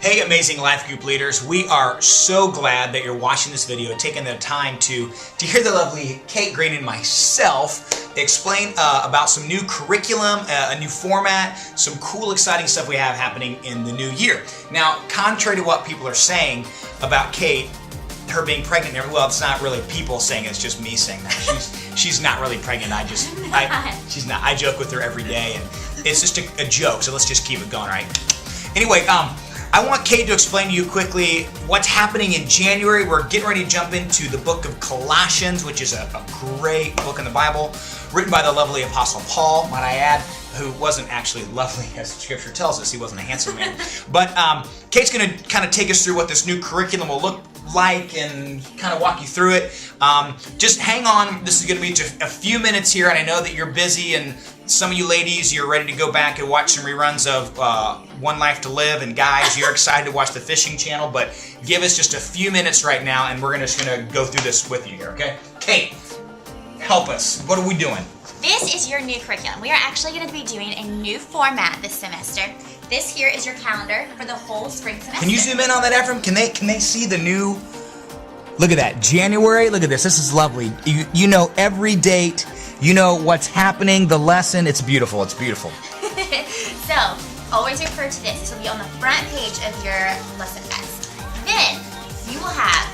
Hey, amazing life group leaders. We are so glad that you're watching this video, taking the time to hear the lovely Kate Green and myself explain about some new curriculum, a new format, some cool, exciting stuff we have happening in the new year. Now, contrary to what people are saying about Kate, her being pregnant, well, it's not really people saying it, it's just me saying that. She's not really pregnant. She's not. I joke with her every day, and it's just a joke, so let's just keep it going, right? Anyway, I want Kate to explain to you quickly what's happening in January. We're getting ready to jump into the book of Colossians, which is a great book in the Bible, written by the lovely Apostle Paul, might I add, who wasn't actually lovely, as Scripture tells us. He wasn't a handsome man. But Kate's going to kind of take us through what this new curriculum will look like and kind of walk you through it. Just hang on. This is going to be just a few minutes here, and I know that you're busy, and some of you ladies, you're ready to go back and watch some reruns of One Life to Live, and guys, you're excited to watch the Fishing Channel, but give us just a few minutes right now, and we're just going to go through this with you here, okay? Kate, help us. What are we doing? This is your new curriculum. We are actually going to be doing a new format this semester. This here is your calendar for the whole spring semester. Can you zoom in on that, Ephraim? Can they see the new? Look at that, January. Look at this. This is lovely. You know every date. You know what's happening. The lesson. It's beautiful. It's beautiful. So always refer to this. This will be on the front page of your lesson guides. Then you will have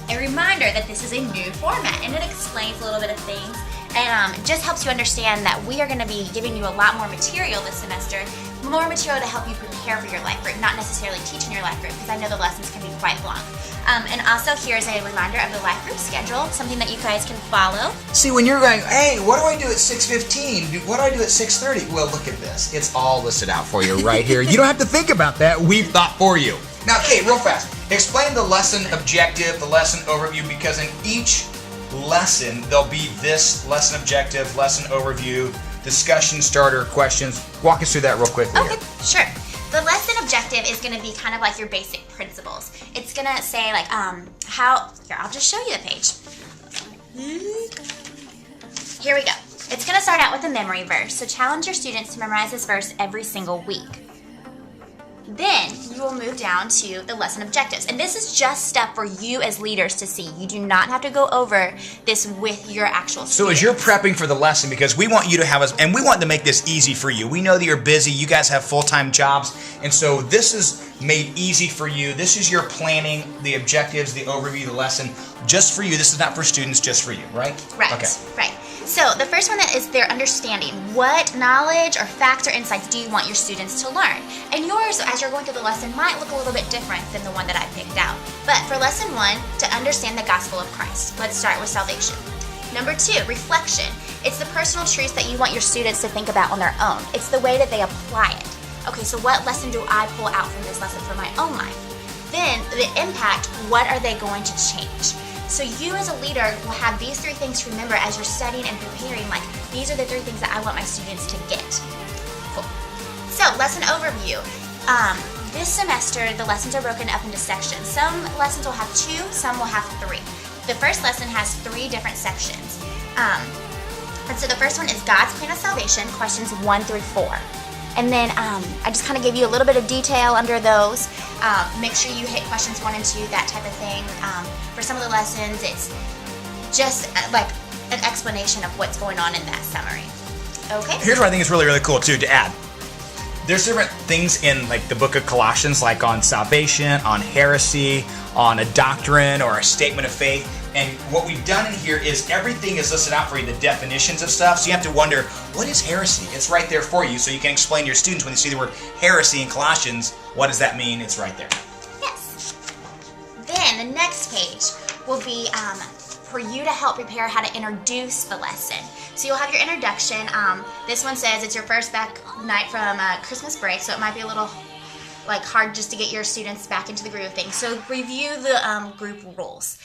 a reminder that this is a new format, and it explains a little bit of things. And just helps you understand that we are going to be giving you a lot more material this semester, more material to help you prepare for your life group, not necessarily teaching your life group, because I know the lessons can be quite long. And also here's a reminder of the life group schedule, something that you guys can follow. See, when you're going, hey, what do I do at 6:15? What do I do at 6:30? Well, look at this. It's all listed out for you right here. You don't have to think about that. We've thought for you. Now, Kate, real fast, explain the lesson objective, the lesson overview, because in each lesson, there'll be this lesson objective, lesson overview, discussion starter, questions. Walk us through that real quickly. Okay, sure. The lesson objective is going to be kind of like your basic principles. It's going to say like here, I'll just show you the page. Here we go. It's going to start out with a memory verse. So challenge your students to memorize this verse every single week. Then you will move down to the lesson objectives. And this is just stuff for you as leaders to see. You do not have to go over this with your actual students. So as you're prepping for the lesson, because we want you to have us, and we want to make this easy for you. We know that you're busy. You guys have full-time jobs. And so this is made easy for you. This is your planning, the objectives, the overview, the lesson, just for you. This is not for students, just for you, right? Right, okay. Right. So the first one is their understanding. What knowledge or facts or insights do you want your students to learn? And yours, as you're going through the lesson, might look a little bit different than the one that I picked out. But for lesson 1, to understand the gospel of Christ. Let's start with salvation. Number 2, reflection. It's the personal truths that you want your students to think about on their own. It's the way that they apply it. Okay, so what lesson do I pull out from this lesson for my own life? Then the impact, what are they going to change? So you as a leader will have these 3 things to remember as you're studying and preparing, like these are the 3 things that I want my students to get. Cool. So lesson overview. This semester the lessons are broken up into sections. Some lessons will have 2, some will have 3. The first lesson has 3 different sections. And so the first one is God's plan of salvation, questions 1 through 4. And then I just kind of gave you a little bit of detail under those. Make sure you hit questions 1 and 2, that type of thing. For some of the lessons, it's just like an explanation of what's going on in that summary. Okay? Here's what I think is really, really cool, too, to add. There's different things in like the book of Colossians, like on salvation, on heresy, on a doctrine or a statement of faith. And what we've done in here is everything is listed out for you, the definitions of stuff. So you have to wonder, what is heresy? It's right there for you. So you can explain to your students when they see the word heresy in Colossians, what does that mean? It's right there. Yes. Then the next page will be for you to help prepare how to introduce the lesson. So you'll have your introduction. This one says it's your first back night from Christmas break, so it might be a little hard just to get your students back into the groove of things. So review the group rules.